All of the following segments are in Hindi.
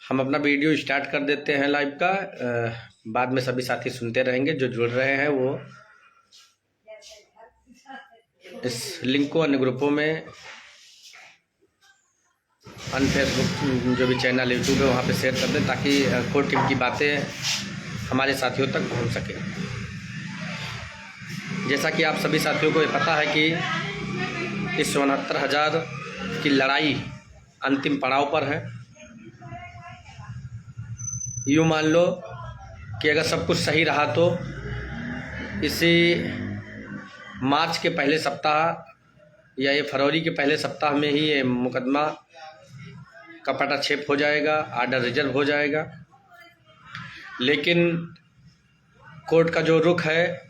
हम अपना वीडियो स्टार्ट कर देते हैं लाइव का। बाद में सभी साथी सुनते रहेंगे। जो जुड़ रहे हैं वो इस लिंक को अन्य ग्रुपों में, अन्य फेसबुक जो भी चैनल यूट्यूब है वहाँ पे शेयर कर दें, ताकि कोर टीम की बातें हमारे साथियों तक पहुँच सके। जैसा कि आप सभी साथियों को ये पता है कि इस 69,000 की लड़ाई अंतिम पड़ाव पर है। यूँ मान लो कि अगर सब कुछ सही रहा तो इसी मार्च के पहले सप्ताह या ये फरवरी के पहले सप्ताह में ही ये मुकदमा का पटाक्षेप हो जाएगा, आर्डर रिजर्व हो जाएगा। लेकिन कोर्ट का जो रुख है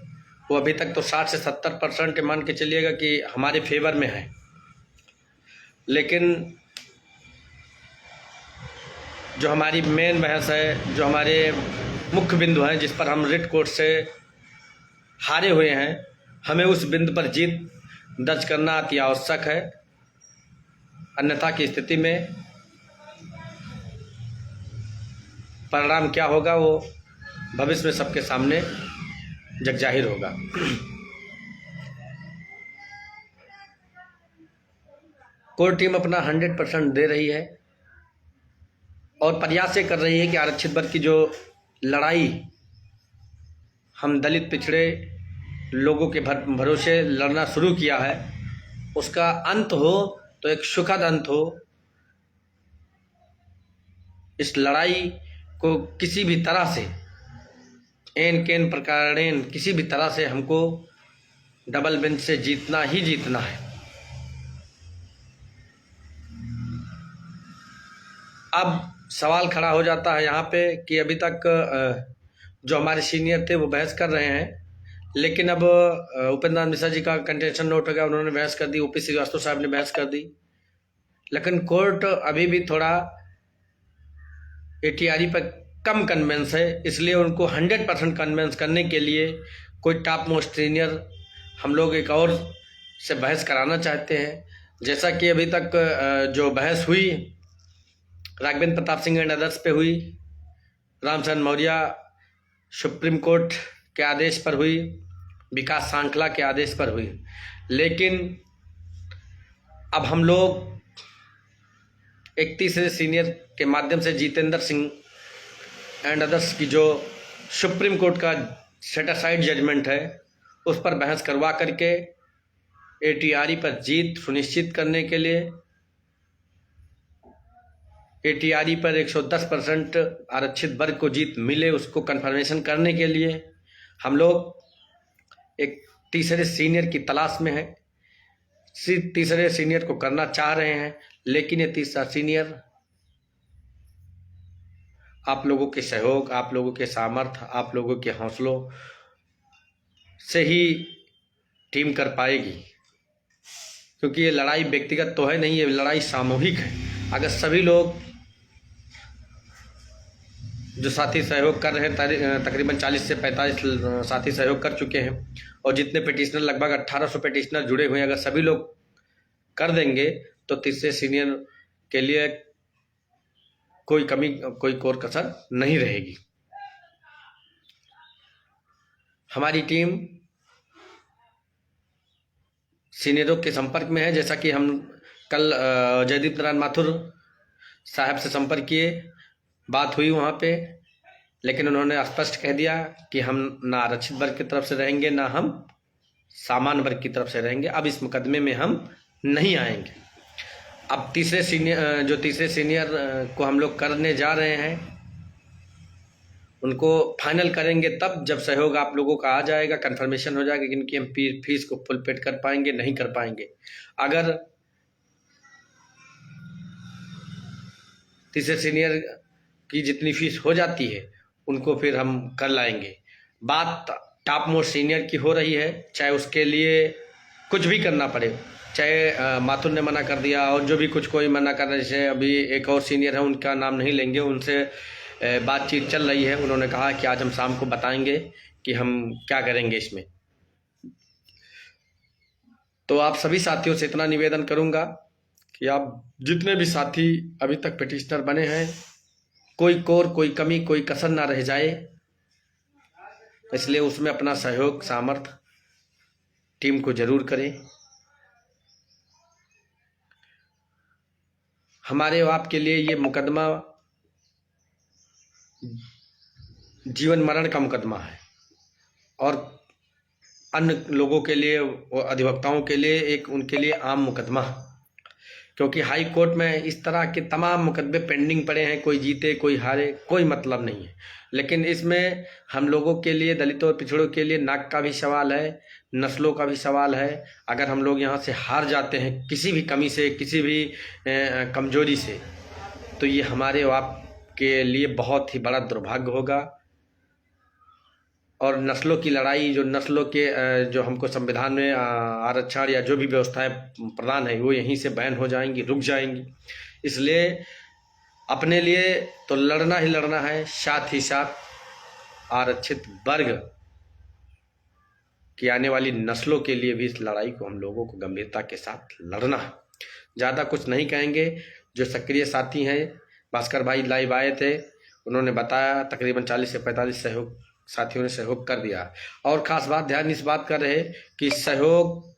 वो अभी तक तो 60 से 70% मान के चलिएगा कि हमारे फेवर में है। लेकिन जो हमारी मेन बहस है, जो हमारे मुख्य बिंदु हैं जिस पर हम रिट कोर्ट से हारे हुए हैं, हमें उस बिंदु पर जीत दर्ज करना अति आवश्यक है। अन्यथा की स्थिति में परिणाम क्या होगा वो भविष्य में सबके सामने जगजाहिर होगा। कोर टीम अपना 100% दे रही है और प्रयास ये कर रही है कि आरक्षित वर्ग की जो लड़ाई हम दलित पिछड़े लोगों के भरोसे लड़ना शुरू किया है, उसका अंत हो तो एक सुखद अंत हो। इस लड़ाई को किसी भी तरह से एन केन प्रकारेण किसी भी तरह से हमको डबल बेंच से जीतना ही जीतना है। अब सवाल खड़ा हो जाता है यहाँ पे कि अभी तक जो हमारे सीनियर थे वो बहस कर रहे हैं, लेकिन अब उपेंद्र नाथ मिश्रा जी का कंटेंशन नोट हो गया, उन्होंने बहस कर दी, ओपी श्रीवास्तव साहब ने बहस कर दी। लेकिन कोर्ट अभी भी थोड़ा एटीआरई पर कम कन्वेंस है, इसलिए उनको 100% कन्वेंस करने के लिए कोई टॉप मोस्ट सीनियर हम लोग एक और से बहस कराना चाहते हैं। जैसा कि अभी तक जो बहस हुई राघवेंद्र प्रताप सिंह एंड अदर्स पे हुई, रामचंद्र मौर्य सुप्रीम कोर्ट के आदेश पर हुई, विकास सांखला के आदेश पर हुई। लेकिन अब हम लोग एक तीसरे सीनियर के माध्यम से जितेंद्र सिंह एंड अदर्स की जो सुप्रीम कोर्ट का सेट असाइड जजमेंट है उस पर बहस करवा करके एटीआरई पर जीत सुनिश्चित करने के लिए, एटीआरई पर 110% आरक्षित वर्ग को जीत मिले उसको कन्फर्मेशन करने के लिए हम लोग एक तीसरे सीनियर की तलाश में है। तीसरे सीनियर को करना चाह रहे हैं, लेकिन ये तीसरा सीनियर आप लोगों के सहयोग, आप लोगों के सामर्थ्य, आप लोगों के हौसलों से ही टीम कर पाएगी, क्योंकि ये लड़ाई व्यक्तिगत तो है नहीं, ये लड़ाई सामूहिक है। अगर सभी लोग जो साथी सहयोग कर रहे हैं, तकरीबन 40 से 45 साथी सहयोग कर चुके हैं, और जितने पिटिशनर लगभग 1800 पिटिशनर जुड़े हुए हैं, अगर सभी लोग कर देंगे तो तीसरे सीनियर के लिए कोई कमी, कोई कोर कसर नहीं रहेगी। हमारी टीम सीनियरों के संपर्क में है। जैसा कि हम कल जयदीप नारायण माथुर साहब से संपर्क किए, बात हुई वहाँ पे, लेकिन उन्होंने स्पष्ट कह दिया कि हम ना आरक्षित वर्ग की तरफ से रहेंगे, ना हम सामान्य वर्ग की तरफ से रहेंगे। अब इस मुकदमे में हम नहीं आएंगे। अब तीसरे सीनियर को हम लोग करने जा रहे हैं, उनको फाइनल करेंगे तब जब सहयोग आप लोगों का आ जाएगा, कंफर्मेशन हो जाएगा कि इनकी हम फीस को फुल पेड कर पाएंगे नहीं कर पाएंगे। अगर तीसरे सीनियर की जितनी फीस हो जाती है उनको फिर हम कर लाएंगे। बात टॉप मोस्ट सीनियर की हो रही है, चाहे उसके लिए कुछ भी करना पड़े, चाहे माथुर ने मना कर दिया और जो भी कुछ कोई मना कर रहा है, जैसे अभी एक और सीनियर है उनका नाम नहीं लेंगे, उनसे बातचीत चल रही है। उन्होंने कहा कि आज हम शाम को बताएंगे कि हम क्या करेंगे इसमें। तो आप सभी साथियों से इतना निवेदन करूंगा कि आप जितने भी साथी अभी तक पिटिशनर बने हैं कोई कोर, कोई कमी, कोई कसर ना रह जाए, इसलिए उसमें अपना सहयोग सामर्थ्य टीम को जरूर करें। हमारे और आपके लिए ये मुकदमा जीवन मरण का मुकदमा है, और अन्य लोगों के लिए, अधिवक्ताओं के लिए एक उनके लिए आम मुकदमा, क्योंकि हाई कोर्ट में इस तरह के तमाम मुकदमे पेंडिंग पड़े हैं, कोई जीते कोई हारे, कोई मतलब नहीं है। लेकिन इसमें हम लोगों के लिए, दलितों और पिछड़ों के लिए नाक का भी सवाल है, नस्लों का भी सवाल है। अगर हम लोग यहाँ से हार जाते हैं किसी भी कमी से, किसी भी कमजोरी से, तो ये हमारे और आपके लिए बहुत ही बड़ा दुर्भाग्य होगा। और नस्लों की लड़ाई, जो नस्लों के जो हमको संविधान में आरक्षण या जो भी व्यवस्थाएं प्रदान है, वो यहीं से बैन हो जाएंगी, रुक जाएंगी। इसलिए अपने लिए तो लड़ना ही लड़ना है, साथ ही साथ आरक्षित वर्ग की आने वाली नस्लों के लिए भी इस लड़ाई को हम लोगों को गंभीरता के साथ लड़ना है। ज़्यादा कुछ नहीं कहेंगे। जो सक्रिय साथी हैं, भास्कर भाई लाइव आए थे, उन्होंने बताया तकरीबन 40 से 45 साथियों ने सहयोग कर दिया। और ख़ास बात ध्यान इस बात कर रहे कि सहयोग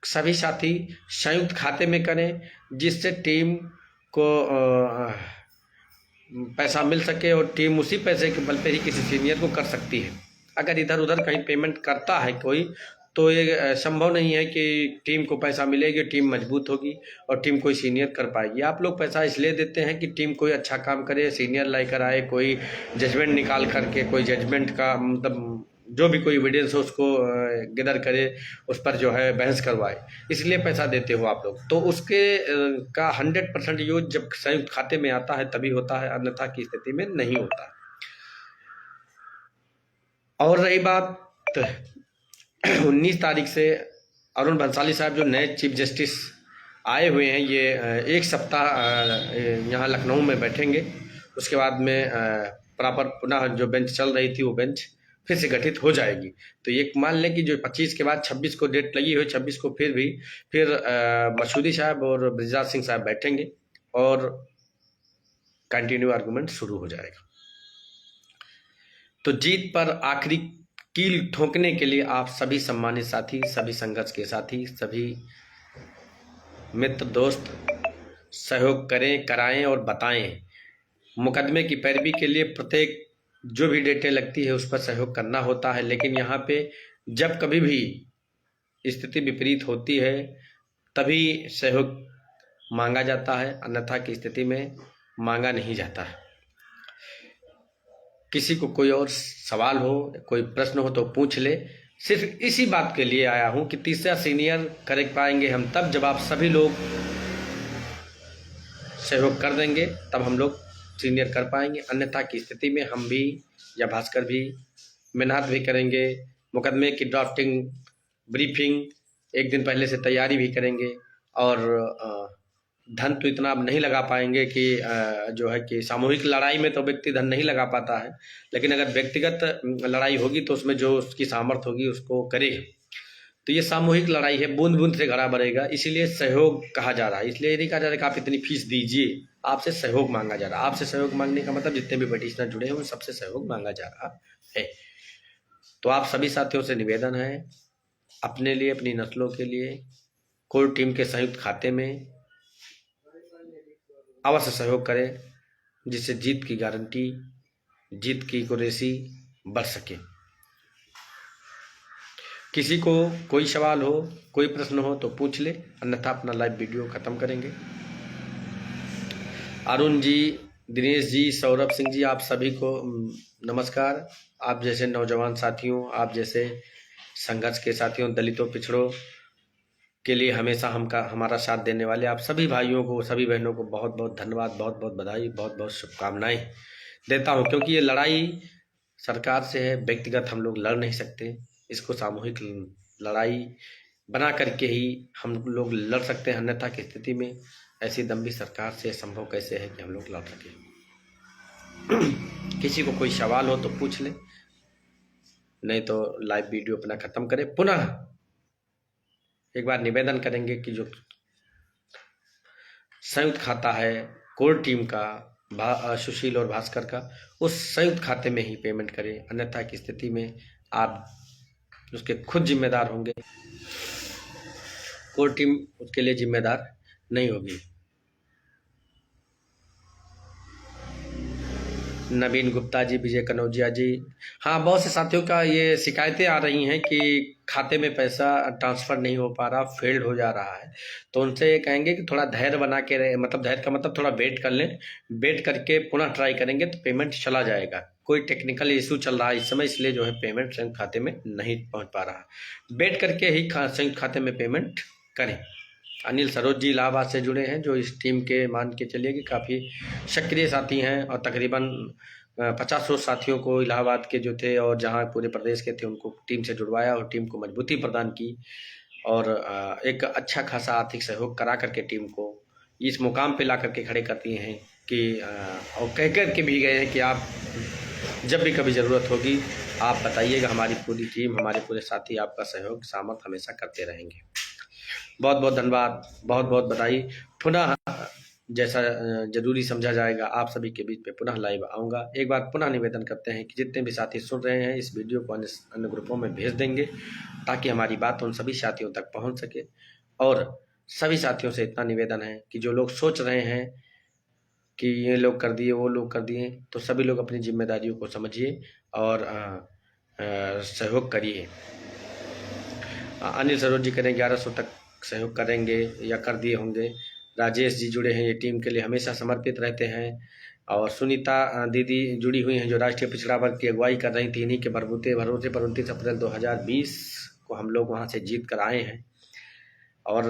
सभी साथी संयुक्त खाते में करें, जिससे टीम को पैसा मिल सके और टीम उसी पैसे के बल पे ही किसी सीनियर को कर सकती है। अगर इधर उधर कहीं पेमेंट करता है कोई, तो ये संभव नहीं है कि टीम को पैसा मिलेगी, टीम मजबूत होगी और टीम कोई सीनियर कर पाएगी। आप लोग पैसा इसलिए देते हैं कि टीम कोई अच्छा काम करे, सीनियर लेकर आए, कोई जजमेंट निकाल करके, कोई जजमेंट का मतलब जो भी कोई एविडेंस हो उसको गैदर करे, उस पर जो है बहस करवाए, इसलिए पैसा देते हो आप लोग। तो उसके का 100% यूज जब संयुक्त खाते में आता है तभी होता है, अन्यथा की स्थिति में नहीं होता। और रही बात 19 तारीख से अरुण भंसाली साहब जो नए चीफ जस्टिस आए हुए हैं, ये एक सप्ताह यहाँ लखनऊ में बैठेंगे। उसके बाद में प्रॉपर पुनः जो बेंच चल रही थी वो बेंच फिर से गठित हो जाएगी। तो ये मान लें कि जो 25 के बाद 26 को डेट लगी हुई, 26 को फिर मसूदी साहब और ब्रिजराज सिंह साहब बैठेंगे और कंटिन्यू आर्गूमेंट शुरू हो जाएगा। तो जीत पर आखिरी कील ठोकने के लिए आप सभी सम्मानित साथी, सभी संघर्ष के साथी, सभी मित्र दोस्त सहयोग करें, कराएं और बताएं। मुकदमे की पैरवी के लिए प्रत्येक जो भी डेटें लगती है उस पर सहयोग करना होता है, लेकिन यहाँ पे जब कभी भी स्थिति विपरीत होती है तभी सहयोग मांगा जाता है, अन्यथा की स्थिति में मांगा नहीं जाता है। किसी को कोई और सवाल हो, कोई प्रश्न हो तो पूछ ले। सिर्फ इसी बात के लिए आया हूं कि तीसरा सीनियर कर पाएंगे हम तब जब आप सभी लोग सहयोग कर देंगे, तब हम लोग सीनियर कर पाएंगे। अन्यथा की स्थिति में हम भी या भास्कर भी मेहनत भी करेंगे, मुकदमे की ड्राफ्टिंग, ब्रीफिंग एक दिन पहले से तैयारी भी करेंगे, और धन तो इतना अब नहीं लगा पाएंगे कि जो है कि सामूहिक लड़ाई में तो व्यक्ति धन नहीं लगा पाता है, लेकिन अगर व्यक्तिगत लड़ाई होगी तो उसमें जो उसकी सामर्थ्य होगी उसको करेगा। तो ये सामूहिक लड़ाई है, बूंद बूंद से घड़ा भरेगा, इसीलिए सहयोग कहा जा रहा है। इसलिए नहीं कहा जा रहा है कि आप इतनी फीस दीजिए, आपसे सहयोग मांगा जा रहा है। आपसे सहयोग मांगने का मतलब जितने भी पिटीशनर जुड़े हैं उन सबसे सहयोग मांगा जा रहा है। तो आप सभी साथियों से निवेदन है, अपने लिए, अपनी नस्लों के लिए कोर टीम के संयुक्त खाते में अवश्य सहयोग करें, जिससे जीत की गारंटी, जीत की एक्यूरेसी बढ़ सके। किसी को कोई सवाल हो, कोई प्रश्न हो तो पूछ ले, अन्यथा अपना लाइव वीडियो खत्म करेंगे। अरुण जी, दिनेश जी, सौरभ सिंह जी, आप सभी को नमस्कार। आप जैसे नौजवान साथियों, आप जैसे संघर्ष के साथियों, दलितों, पिछड़ों के लिए हमेशा हमारा साथ देने वाले आप सभी भाइयों को, सभी बहनों को बहुत बहुत धन्यवाद, बहुत बहुत बधाई, बहुत बहुत शुभकामनाएं देता हूं। क्योंकि ये लड़ाई सरकार से है, व्यक्तिगत हम लोग लड़ नहीं सकते। इसको सामूहिक लड़ाई बना करके ही हम लोग लड़ सकते हैं, अन्यथा की स्थिति में ऐसी दम्भी सरकार से संभव कैसे है कि हम लोग लड़ सकें। किसी को कोई सवाल हो तो पूछ ले, नहीं तो लाइव वीडियो अपना खत्म करें। पुनः एक बार निवेदन करेंगे कि जो संयुक्त खाता है कोर टीम का, सुशील और भास्कर का, उस संयुक्त खाते में ही पेमेंट करें, अन्यथा की स्थिति में आप उसके खुद जिम्मेदार होंगे, कोर टीम उसके लिए जिम्मेदार नहीं होगी। नवीन गुप्ता जी, विजय कनौजिया जी, हाँ, बहुत से साथियों का ये शिकायतें आ रही हैं कि खाते में पैसा ट्रांसफ़र नहीं हो पा रहा, फेल्ड हो जा रहा है। तो उनसे ये कहेंगे कि थोड़ा धैर्य बना के रहे, मतलब धैर्य का मतलब थोड़ा वेट कर लें, वेट करके पुनः ट्राई करेंगे तो पेमेंट चला जाएगा। कोई टेक्निकल इशू चल रहा है इस समय, इसलिए जो है पेमेंट संयुक्त खाते में नहीं पहुँच पा रहा। वेट करके ही संयुक्त खाते में पेमेंट करें। अनिल सरोज जी इलाहाबाद से जुड़े हैं, जो इस टीम के मान के चलिए कि काफ़ी सक्रिय साथी हैं, और तकरीबन 50 साथियों को इलाहाबाद के जो थे और जहां पूरे प्रदेश के थे उनको टीम से जुड़वाया और टीम को मजबूती प्रदान की, और एक अच्छा खासा आर्थिक सहयोग करा करके टीम को इस मुकाम पे ला करके खड़े करती हैं कि और कह कर के भी गए हैं कि आप जब भी कभी ज़रूरत होगी आप बताइएगा, हमारी पूरी टीम, हमारे पूरे साथी आपका सहयोग सामर्थ हमेशा करते रहेंगे। बहुत बहुत धन्यवाद, बहुत बहुत बधाई। पुनः जैसा जरूरी समझा जाएगा आप सभी के बीच में पुनः लाइव आऊँगा। एक बार पुनः निवेदन करते हैं कि जितने भी साथी सुन रहे हैं इस वीडियो को अन्य ग्रुपों में भेज देंगे, ताकि हमारी बात उन सभी साथियों तक पहुंच सके। और सभी साथियों से इतना निवेदन है कि जो लोग सोच रहे हैं कि ये लोग कर दिए, वो लोग कर दिए, तो सभी लोग अपनी जिम्मेदारियों को समझिए और सहयोग करिए। अनिल सरोज जी करें 1100 तक सहयोग करेंगे या कर दिए होंगे। राजेश जी जुड़े हैं, ये टीम के लिए हमेशा समर्पित रहते हैं। और सुनीता दीदी जुड़ी हुई हैं, जो राष्ट्रीय पिछड़ा वर्ग की अगुवाई कर रही थी। इन्हीं के भरोसे पर 29 अप्रैल 2020 को हम लोग वहाँ से जीत कर आए हैं, और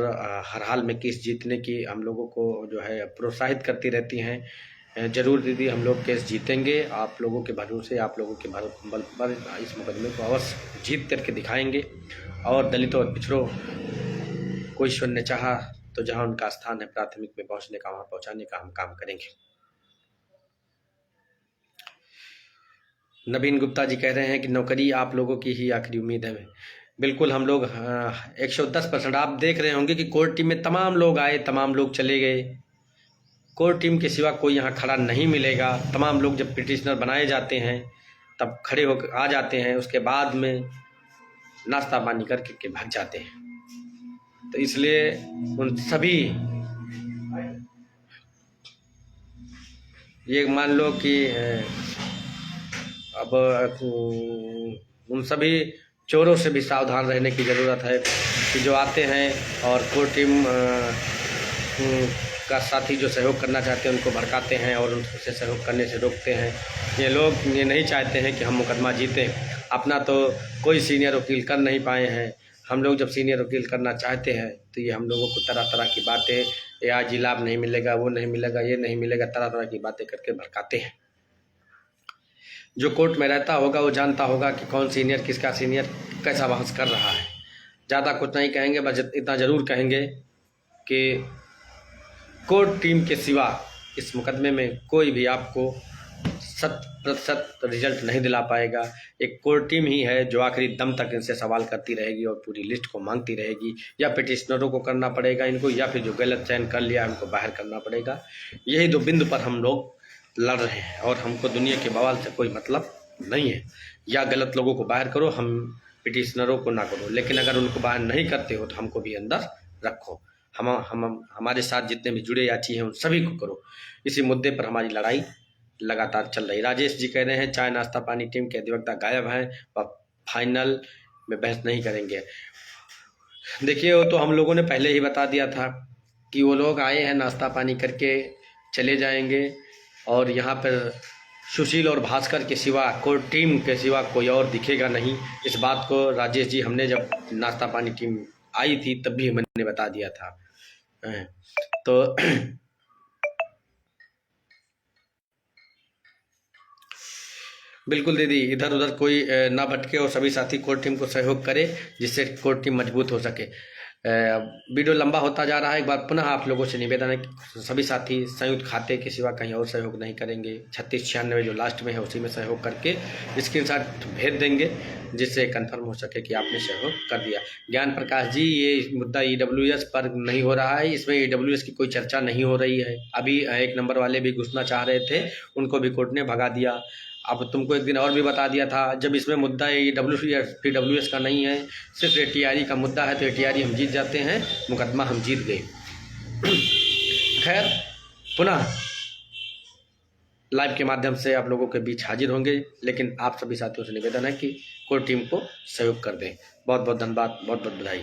हर हाल में केस जीतने की हम लोगों को जो है प्रोत्साहित करती रहती हैं। जरूर दीदी, हम लोग केस जीतेंगे, आप लोगों के भरोसे, आप लोगों के बल पर इस मुकदमे को अवश्य जीत करके दिखाएंगे। और दलितों और पिछड़ों को ईश्वर ने चाहा तो जहां उनका स्थान है प्राथमिक में पहुंचने का, वहां पहुंचाने का हम काम करेंगे। नवीन गुप्ता जी कह रहे हैं कि नौकरी आप लोगों की ही आखिरी उम्मीद है। बिल्कुल, हम लोग 110%। आप देख रहे होंगे कि कोर टीम में तमाम लोग आए, तमाम लोग चले गए। कोर टीम के सिवा कोई यहाँ खड़ा नहीं मिलेगा। तमाम लोग जब पिटिशनर बनाए जाते हैं तब खड़े होकर आ जाते हैं, उसके बाद में नाश्ता पानी करके भाग जाते हैं। तो इसलिए उन सभी, ये मान लो कि अब उन सभी चोरों से भी सावधान रहने की ज़रूरत है कि जो आते हैं और कोर टीम का साथी जो सहयोग करना चाहते हैं उनको भड़काते हैं और उनसे सहयोग करने से रोकते हैं। ये लोग ये नहीं चाहते हैं कि हम मुकदमा जीतें। अपना तो कोई सीनियर वकील कर नहीं पाए हैं। हम लोग जब सीनियर वकील करना चाहते हैं तो ये हम लोगों को तरह तरह की बातें, ये आज लाभ नहीं मिलेगा, वो नहीं मिलेगा, ये नहीं मिलेगा, तरह तरह की बातें करके भड़काते हैं। जो कोर्ट में रहता होगा वो जानता होगा कि कौन सीनियर किसका सीनियर कैसा बहस कर रहा है। ज़्यादा कुछ नहीं कहेंगे, बस इतना ज़रूर कहेंगे कि कोर्ट टीम के सिवा इस मुकदमे में कोई भी आपको 100% रिजल्ट नहीं दिला पाएगा। एक कोर टीम ही है जो आखिरी दम तक इनसे सवाल करती रहेगी और पूरी लिस्ट को मांगती रहेगी। या पिटिशनरों को करना पड़ेगा इनको, या फिर जो गलत चयन कर लिया उनको बाहर करना पड़ेगा। यही दो बिंदु पर हम लोग लड़ रहे हैं और हमको दुनिया के बवाल से कोई मतलब नहीं है। या गलत लोगों को बाहर करो, हम पिटिशनरों को ना करो, लेकिन अगर उनको बाहर नहीं करते हो तो हमको भी अंदर रखो। हम हमारे साथ जितने भी जुड़े याची हैं उन सभी को करो। इसी मुद्दे पर हमारी लड़ाई लगातार चल रही। राजेश जी कह रहे हैं चाय नाश्ता पानी टीम के अधिवक्ता गायब हैं, वह फाइनल में बहस नहीं करेंगे। देखिए, वो तो हम लोगों ने पहले ही बता दिया था कि वो लोग आए हैं, नाश्ता पानी करके चले जाएंगे, और यहाँ पर सुशील और भास्कर के सिवा, कोर टीम के सिवा कोई और दिखेगा नहीं। इस बात को राजेश जी, हमने जब नाश्ता पानी टीम आई थी तब भी मैंने बता दिया था। तो बिल्कुल दीदी, इधर उधर कोई ना भटके और सभी साथी कोर टीम को सहयोग करे, जिससे कोर टीम मजबूत हो सके। वीडियो लंबा होता जा रहा है। एक बार पुनः आप लोगों से निवेदन है कि सभी साथी संयुक्त खाते के सिवा कहीं और सहयोग नहीं करेंगे। 3696 जो लास्ट में है उसी में सहयोग करके स्क्रीनशॉट भेज देंगे, जिससे कंफर्म हो सके कि आपने सहयोग कर दिया। ज्ञान प्रकाश जी, ये मुद्दा EWS पर नहीं हो रहा है, इसमें EWS की कोई चर्चा नहीं हो रही है। अभी 1 नंबर वाले भी घुसना चाह रहे थे, उनको भी कोर्ट ने भगा दिया। अब तुमको एक दिन और भी बता दिया था, जब इसमें मुद्दा EWS का नहीं है, सिर्फ ATRE का मुद्दा है, तो ATRE हम जीत जाते हैं, मुकदमा हम जीत गए। खैर, पुनः लाइव के माध्यम से आप लोगों के बीच हाजिर होंगे, लेकिन आप सभी साथियों से निवेदन है कि कोर्ट टीम को सहयोग कर दें। बहुत बहुत धन्यवाद, बहुत बहुत बधाई।